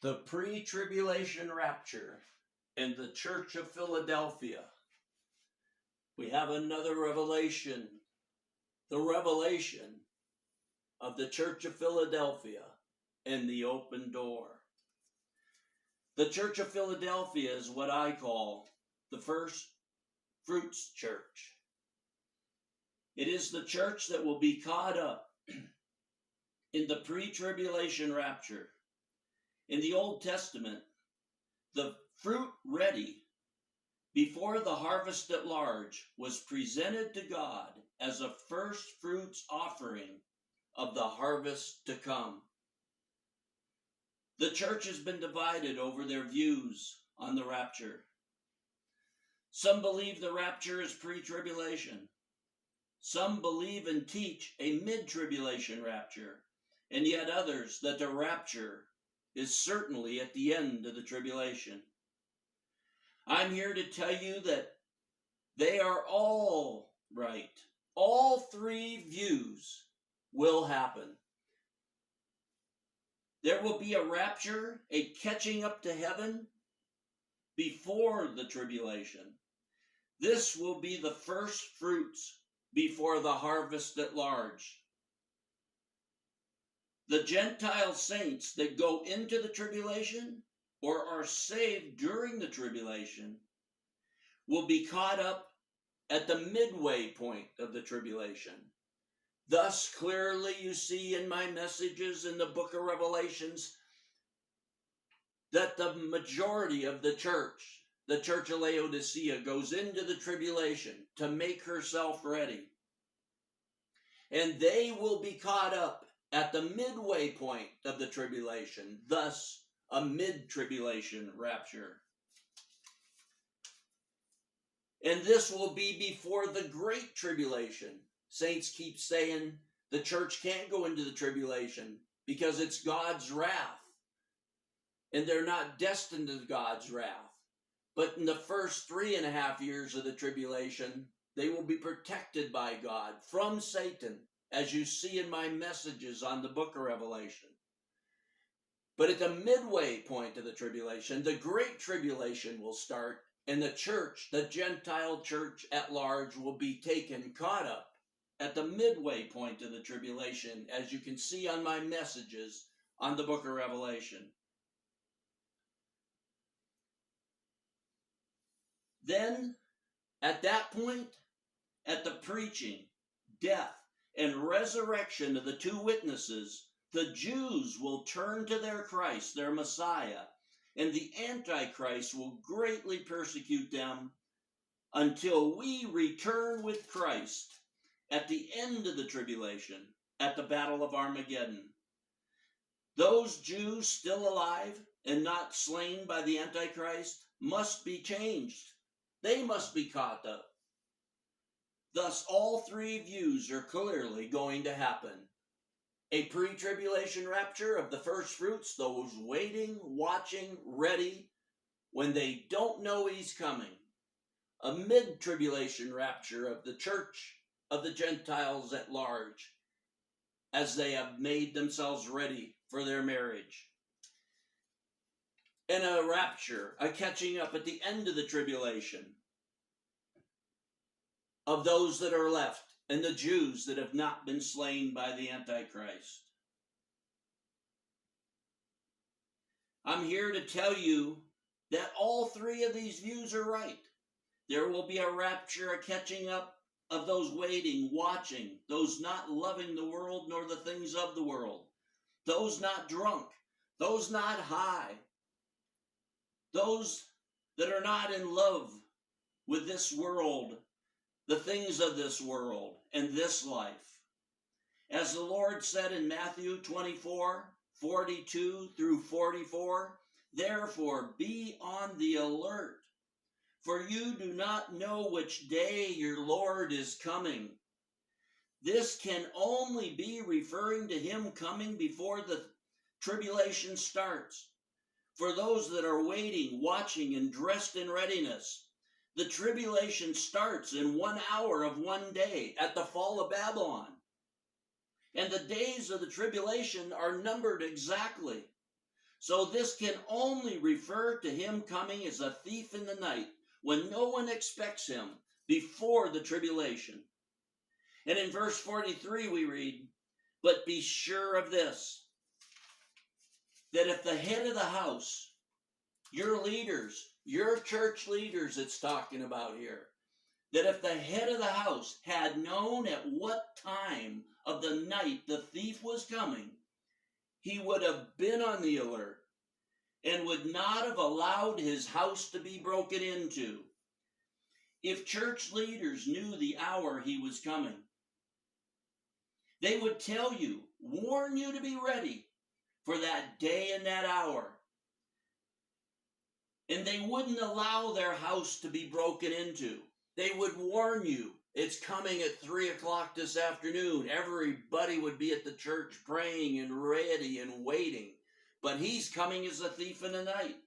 The pre-tribulation rapture in the Church of Philadelphia. We have another revelation, the revelation of the Church of Philadelphia and the open door. The Church of Philadelphia is what I call the first fruits church. It is the church that will be caught up in the pre-tribulation rapture. In the Old Testament, the fruit ready before the harvest at large was presented to God as a first fruits offering of the harvest to come. The church has been divided over their views on the rapture. Some believe the rapture is pre-tribulation. Some believe and teach a mid-tribulation rapture, and yet others that the rapture is certainly at the end of the tribulation. I'm here to tell you that they are all right. All three views will happen. There will be a rapture, a catching up to heaven before the tribulation. This will be the first fruits before the harvest at large. The Gentile saints that go into the tribulation or are saved during the tribulation will be caught up at the midway point of the tribulation. Thus, clearly you see in my messages in the book of Revelations that the majority of the church of Laodicea, goes into the tribulation to make herself ready. And they will be caught up at the midway point of the tribulation, thus a mid-tribulation rapture. And this will be before the great tribulation. Saints keep saying the church can't go into the tribulation because it's God's wrath. And they're not destined to God's wrath. But in the first 3.5 years of the tribulation, they will be protected by God from Satan, as you see in my messages on the book of Revelation. But at the midway point of the tribulation, the great tribulation will start, and the church, the Gentile church at large, will be taken, caught up at the midway point of the tribulation, as you can see on my messages on the book of Revelation. Then, at that point, at the preaching, death, and resurrection of the two witnesses, the Jews will turn to their Christ, their Messiah, and the Antichrist will greatly persecute them until we return with Christ at the end of the tribulation, at the Battle of Armageddon. Those Jews still alive and not slain by the Antichrist must be changed. They must be caught up. Thus, all three views are clearly going to happen. A pre-tribulation rapture of the first fruits, those waiting, watching, ready, when they don't know he's coming. A mid-tribulation rapture of the church of the Gentiles at large, as they have made themselves ready for their marriage. And a rapture, a catching up at the end of the tribulation of those that are left and the Jews that have not been slain by the Antichrist. I'm here to tell you that all three of these views are right. There will be a rapture, a catching up of those waiting, watching, those not loving the world nor the things of the world, those not drunk, those not high, those that are not in love with this world, the things of this world and this life. As the Lord said in Matthew 24:42 through 44, therefore be on the alert, for you do not know which day your Lord is coming. This can only be referring to him coming before the tribulation starts. For those that are waiting, watching, and dressed in readiness, the tribulation starts in 1 hour of 1 day at the fall of Babylon. And the days of the tribulation are numbered exactly. So this can only refer to him coming as a thief in the night, when no one expects him, before the tribulation. And in verse 43 we read, "But be sure of this, that if the head of the house," your leaders, your church leaders it's talking about here, "that if the head of the house had known at what time of the night the thief was coming, he would have been on the alert and would not have allowed his house to be broken into." If church leaders knew the hour he was coming, they would tell you, warn you to be ready for that day and that hour. And they wouldn't allow their house to be broken into. They would warn you, it's coming at 3 o'clock this afternoon. Everybody would be at the church praying and ready and waiting. But he's coming as a thief in the night.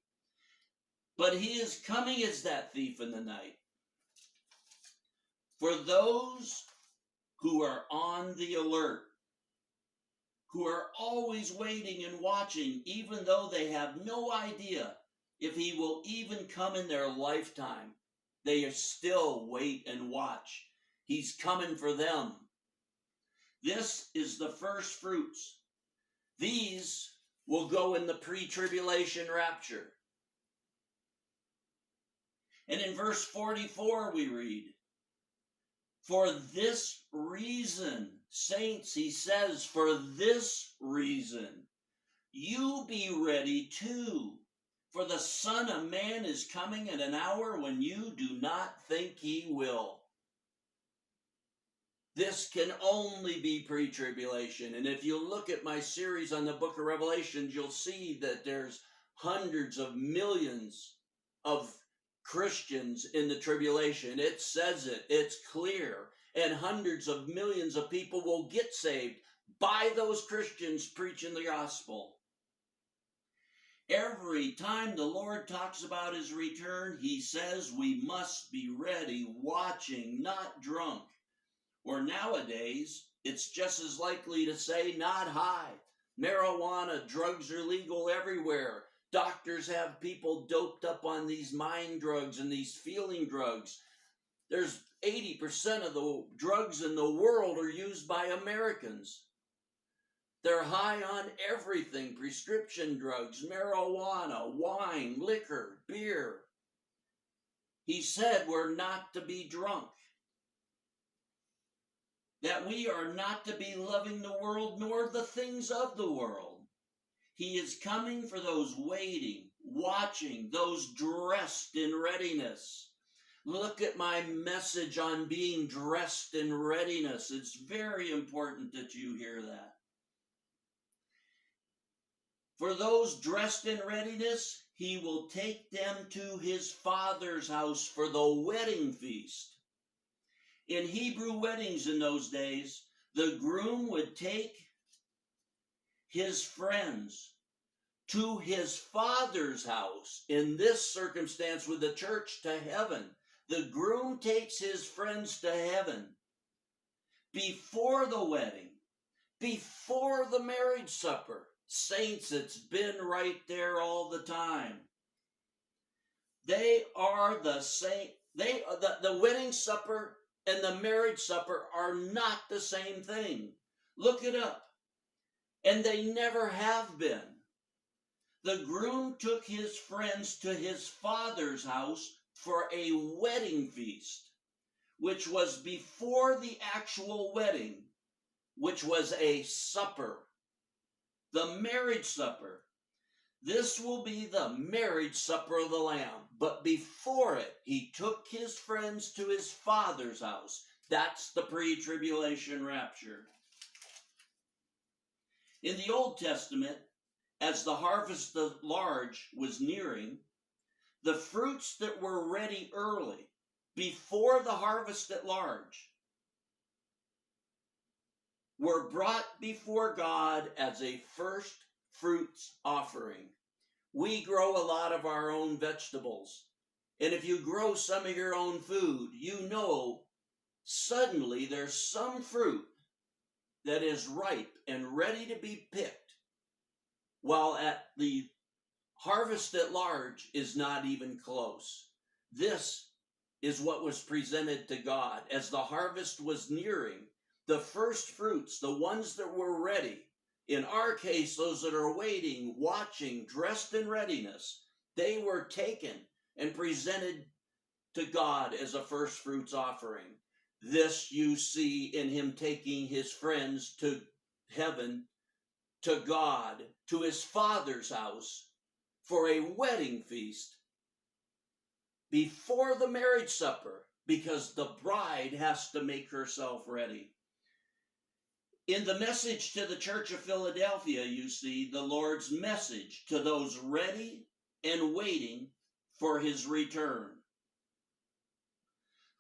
But he is coming as that thief in the night. For those who are on the alert, who are always waiting and watching, even though they have no idea if he will even come in their lifetime, they still wait and watch. He's coming for them. This is the first fruits. These will go in the pre-tribulation rapture. And in verse 44 we read, "For this reason," saints, he says, "for this reason, you be ready too. For the Son of Man is coming at an hour when you do not think he will." This can only be pre-tribulation. And if you look at my series on the book of Revelation, you'll see that there's hundreds of millions of Christians in the tribulation. It says it. It's clear. And hundreds of millions of people will get saved by those Christians preaching the gospel. Every time the Lord talks about his return, he says we must be ready, watching, not drunk. Or nowadays, it's just as likely to say not high. Marijuana, drugs are legal everywhere. Doctors have people doped up on these mind drugs and these feeling drugs. There's 80% of the drugs in the world are used by Americans. They're high on everything: prescription drugs, marijuana, wine, liquor, beer. He said we're not to be drunk, that we are not to be loving the world nor the things of the world. He is coming for those waiting, watching, those dressed in readiness. Look at my message on being dressed in readiness. It's very important that you hear that. For those dressed in readiness, he will take them to his Father's house for the wedding feast. In Hebrew weddings in those days, the groom would take his friends to his Father's house. In this circumstance, with the church, to heaven. The groom takes his friends to heaven before the wedding, before the marriage supper. Saints, it's been right there all the time. They are the same. The wedding supper and the marriage supper are not the same thing. Look it up. And they never have been. The groom took his friends to his Father's house for a wedding feast, which was before the actual wedding, which was a supper. The marriage supper. This will be the marriage supper of the Lamb. But before it, he took his friends to his Father's house. That's the pre-tribulation rapture. In the Old Testament, as the harvest at large was nearing, the fruits that were ready early, before the harvest at large, were brought before God as a first fruits offering. We grow a lot of our own vegetables. And if you grow some of your own food, you know suddenly there's some fruit that is ripe and ready to be picked. While at the harvest at large is not even close. This is what was presented to God as the harvest was nearing. The first fruits, the ones that were ready, in our case, those that are waiting, watching, dressed in readiness, they were taken and presented to God as a first fruits offering. This you see in him taking his friends to heaven, to God, to his Father's house for a wedding feast before the marriage supper, because the bride has to make herself ready. In the message to the church of Philadelphia, you see the Lord's message to those ready and waiting for his return.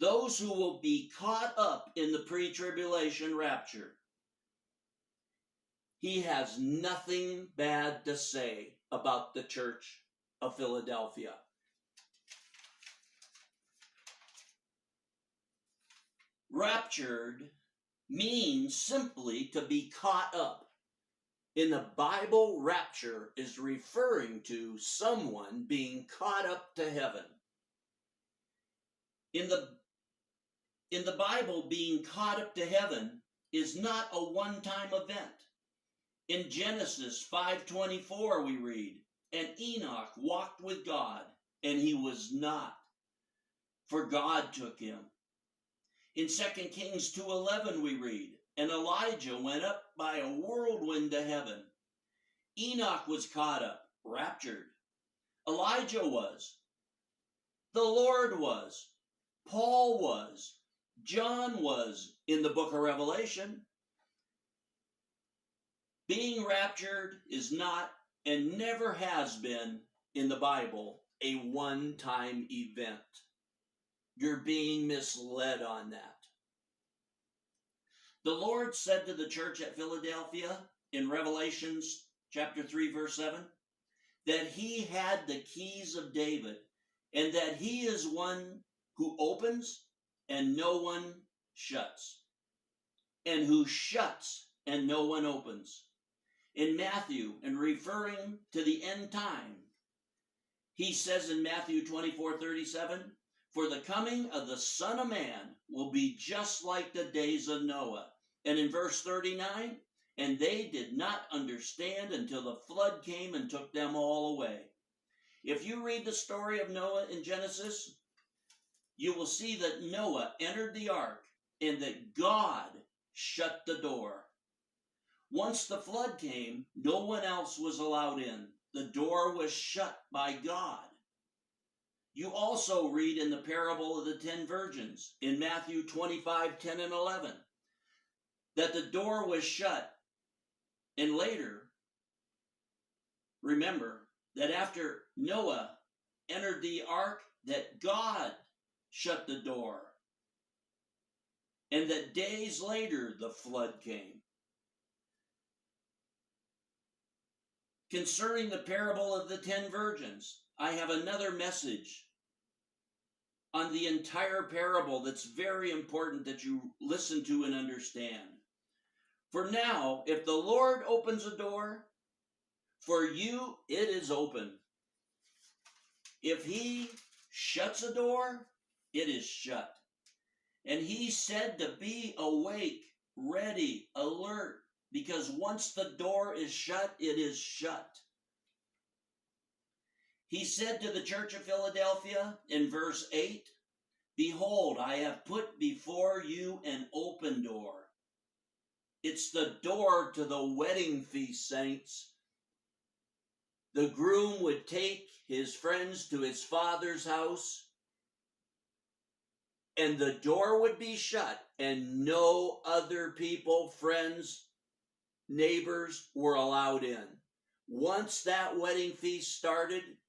Those who will be caught up in the pre-tribulation rapture. He has nothing bad to say about the church of Philadelphia. Raptured means simply to be caught up. In the Bible, rapture is referring to someone being caught up to heaven. In the Bible, being caught up to heaven is not a one-time event. In Genesis 5:24 we read, "And Enoch walked with God, and he was not, for God took him." In 2 Kings 2:11 we read, "And Elijah went up by a whirlwind to heaven." Enoch was caught up, raptured. Elijah was. The Lord was. Paul was. John was in the book of Revelation. Being raptured is not and never has been in the Bible a one-time event. You're being misled on that. The Lord said to the church at Philadelphia in Revelation chapter 3, verse 7, that he had the keys of David, and that he is one who opens and no one shuts, and who shuts and no one opens. In Matthew, and referring to the end time, he says in Matthew 24:37, "For the coming of the Son of Man will be just like the days of Noah." And in verse 39, "And they did not understand until the flood came and took them all away." If you read the story of Noah in Genesis, you will see that Noah entered the ark and that God shut the door. Once the flood came, no one else was allowed in. The door was shut by God. You also read in the parable of the 10 virgins in Matthew 25:10 and 11 that the door was shut. And later, remember that after Noah entered the ark, that God shut the door. And that days later the flood came. Concerning the parable of the 10 virgins, I have another message on the entire parable that's very important that you listen to and understand. For now, if the Lord opens a door, for you it is open. If he shuts a door, it is shut. And he said to be awake, ready, alert, because once the door is shut, it is shut. He said to the church of Philadelphia in verse 8, "Behold, I have put before you an open door." It's the door to the wedding feast, saints. The groom would take his friends to his Father's house, and the door would be shut, and no other people, friends, neighbors were allowed in. Once that wedding feast started,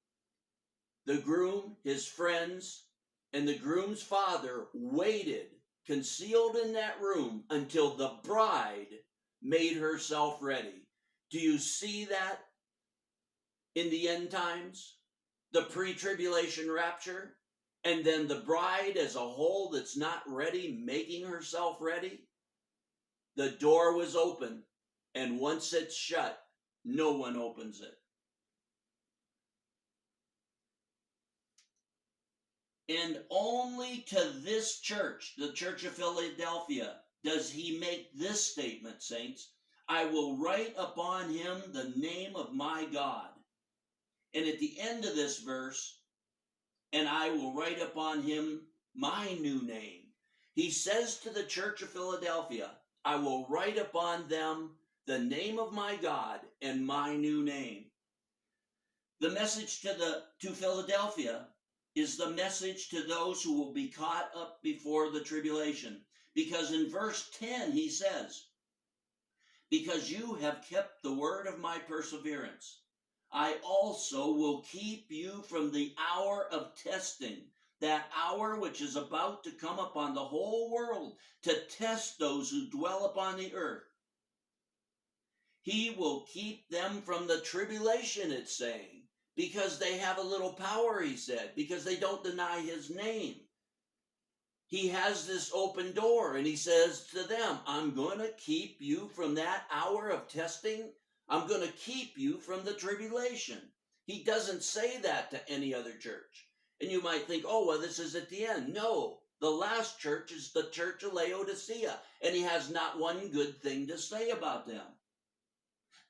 the groom, his friends, and the groom's father waited, concealed in that room, until the bride made herself ready. Do you see that in the end times? The pre-tribulation rapture, and then the bride as a whole that's not ready, making herself ready? The door was open. And once it's shut, no one opens it. And only to this church, the Church of Philadelphia, does he make this statement, saints. I will write upon him the name of my God. And at the end of this verse, and I will write upon him my new name. He says to the Church of Philadelphia, I will write upon them the name of my God and my new name. The message to Philadelphia is the message to those who will be caught up before the tribulation. Because in verse 10 he says, because you have kept the word of my perseverance, I also will keep you from the hour of testing, that hour which is about to come upon the whole world to test those who dwell upon the earth. He will keep them from the tribulation, it's saying, because they have a little power, he said, because they don't deny his name. He has this open door, and he says to them, I'm going to keep you from that hour of testing. I'm going to keep you from the tribulation. He doesn't say that to any other church. And you might think, oh, well, this is at the end. No, the last church is the church of Laodicea, and he has not one good thing to say about them.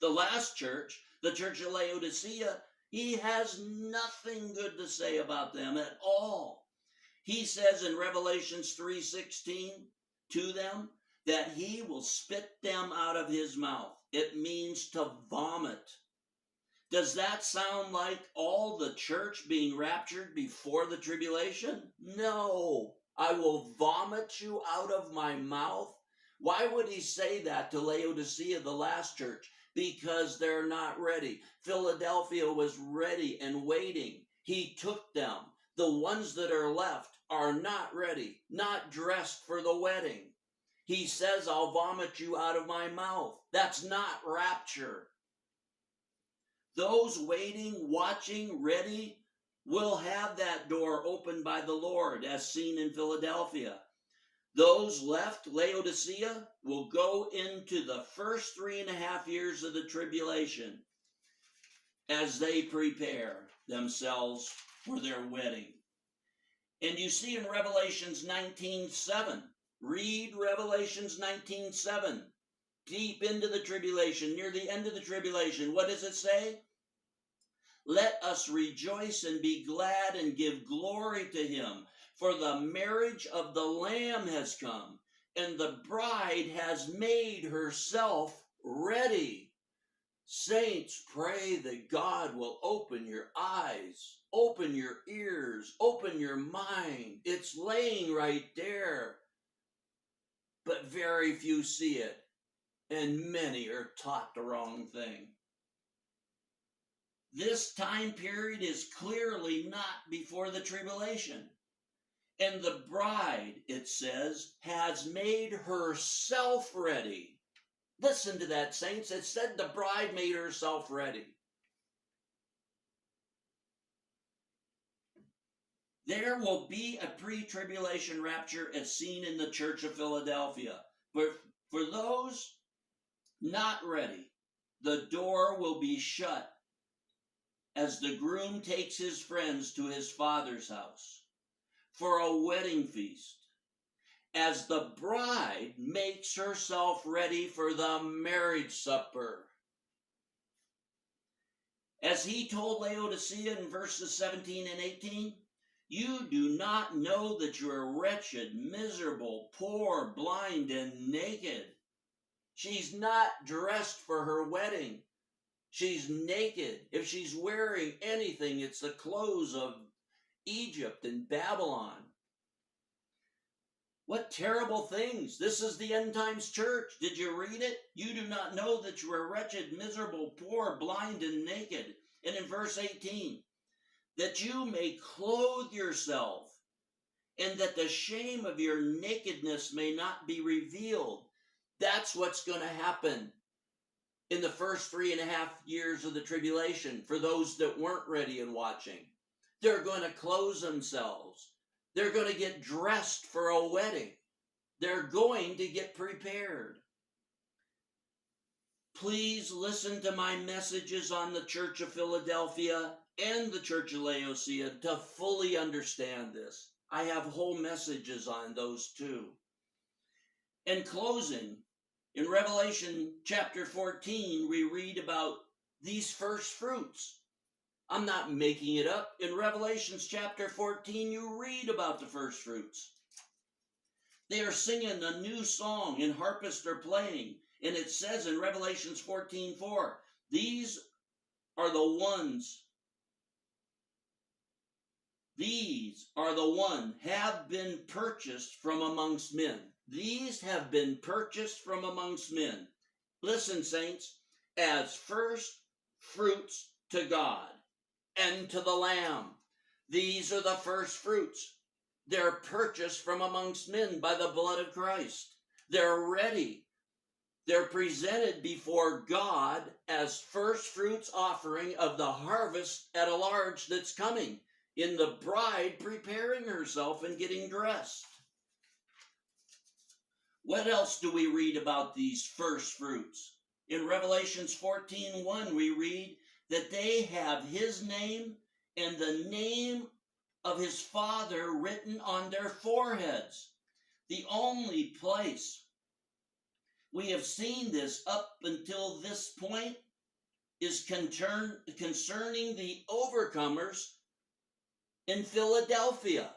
The last church, the church of Laodicea, he has nothing good to say about them at all. He says in Revelations 3:16 to them that he will spit them out of his mouth. It means to vomit. Does that sound like all the church being raptured before the tribulation? No, I will vomit you out of my mouth. Why would he say that to Laodicea, the last church? Because they're not ready. Philadelphia was ready and waiting. He took them. The ones that are left are not ready, not dressed for the wedding. He says, I'll vomit you out of my mouth. That's not rapture. Those waiting, watching, ready will have that door opened by the Lord, as seen in Philadelphia. Those left, Laodicea, will go into the first 3.5 years of the tribulation as they prepare themselves for their wedding. And you see in Revelations 19:7, read Revelations 19:7, deep into the tribulation, near the end of the tribulation. What does it say? Let us rejoice and be glad and give glory to him, for the marriage of the Lamb has come, and the bride has made herself ready. Saints, pray that God will open your eyes, open your ears, open your mind. It's laying right there. But very few see it, and many are taught the wrong thing. This time period is clearly not before the tribulation. And the bride, it says, has made herself ready. Listen to that, saints. It said the bride made herself ready. There will be a pre-tribulation rapture as seen in the Church of Philadelphia. But for those not ready, the door will be shut as the groom takes his friends to his father's house for a wedding feast, as the bride makes herself ready for the marriage supper. As he told Laodicea in verses 17 and 18, you do not know that you are wretched, miserable, poor, blind, and naked. She's not dressed for her wedding. She's naked. If she's wearing anything, it's the clothes of Egypt and Babylon. What terrible things. This is the end times church. Did you read it? You do not know that you are wretched, miserable, poor, blind, and naked. And in verse 18, that you may clothe yourself, and that the shame of your nakedness may not be revealed. That's what's going to happen in the first 3.5 years of the tribulation for those that weren't ready and watching. They're going to clothe themselves. They're going to get dressed for a wedding. They're going to get prepared. Please listen to my messages on the Church of Philadelphia and the Church of Laodicea to fully understand this. I have whole messages on those too. In closing, in Revelation chapter 14, we read about these first fruits. I'm not making it up. In Revelations chapter 14, you read about the first fruits. They are singing a new song, and harpists are playing. And it says in Revelations 14:4, these are the ones have been purchased from amongst men. These have been purchased from amongst men. Listen, saints, as first fruits to God and to the Lamb. These are the first fruits. They're purchased from amongst men by the blood of Christ. They're ready. They're presented before God as first fruits offering of the harvest at a large that's coming, in the bride preparing herself and getting dressed. What else do we read about these first fruits? In Revelations 14:1, we read that they have his name and the name of his Father written on their foreheads. The only place we have seen this up until this point is concerning the overcomers in Philadelphia.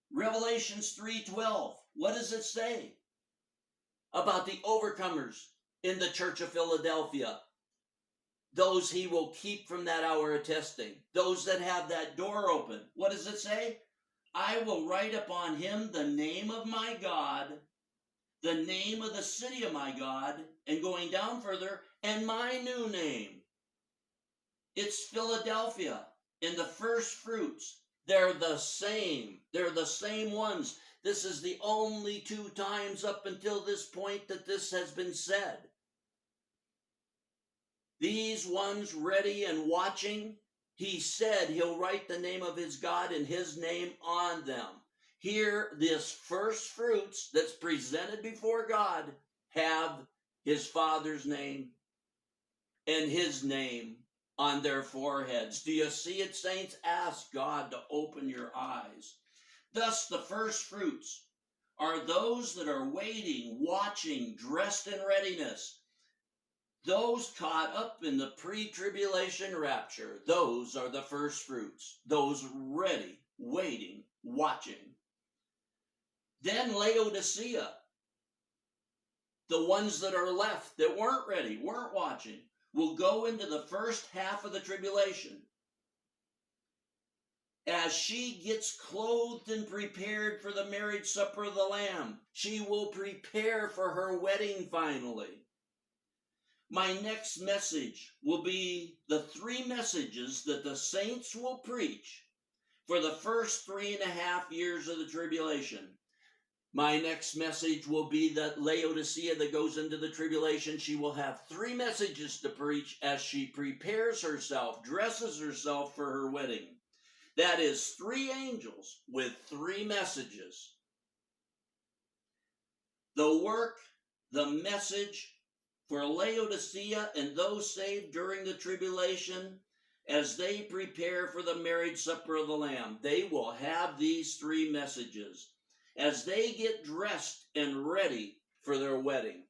Revelations 3:12. What does it say about the overcomers in the Church of Philadelphia? Those he will keep from that hour of testing. Those that have that door open. What does it say? I will write upon him the name of my God, the name of the city of my God, and going down further, and my new name. It's Philadelphia. And the first fruits, they're the same. They're the same ones. This is the only 2 times up until this point that this has been said. These ones ready and watching, he said he'll write the name of his God and his name on them. Here, this first fruits that's presented before God have his Father's name and his name on their foreheads. Do you see it, saints? Ask God to open your eyes. Thus, the first fruits are those that are waiting, watching, dressed in readiness. Those caught up in the pre-tribulation rapture, those are the first fruits. Those ready, waiting, watching. Then Laodicea, the ones that are left that weren't ready, weren't watching, will go into the first half of the tribulation. As she gets clothed and prepared for the marriage supper of the Lamb, she will prepare for her wedding finally. My next message will be the 3 messages that the saints will preach for the first 3.5 years of the tribulation. My next message will be that Laodicea that goes into the tribulation, she will have 3 messages to preach as she prepares herself, dresses herself for her wedding. That is 3 angels with 3 messages. The work, the message for Laodicea and those saved during the tribulation as they prepare for the marriage supper of the Lamb. They will have these 3 messages. As they get dressed and ready for their wedding,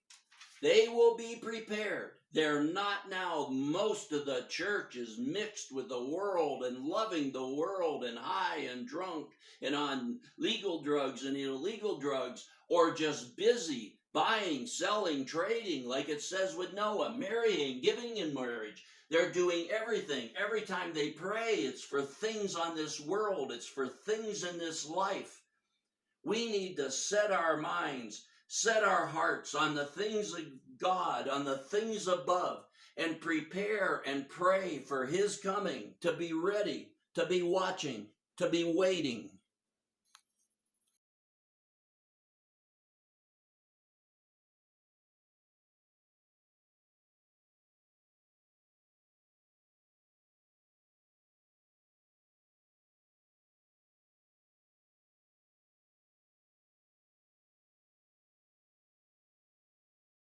they will be prepared. They're not now. Most of the church is mixed with the world and loving the world and high and drunk and on legal drugs and illegal drugs, or just busy buying, selling, trading, like it says with Noah, marrying, giving in marriage. They're doing everything. Every time they pray, it's for things on this world. It's for things in this life. We need to set our minds, set our hearts on the things of God, on the things above, and prepare and pray for his coming, to be ready, to be watching, to be waiting.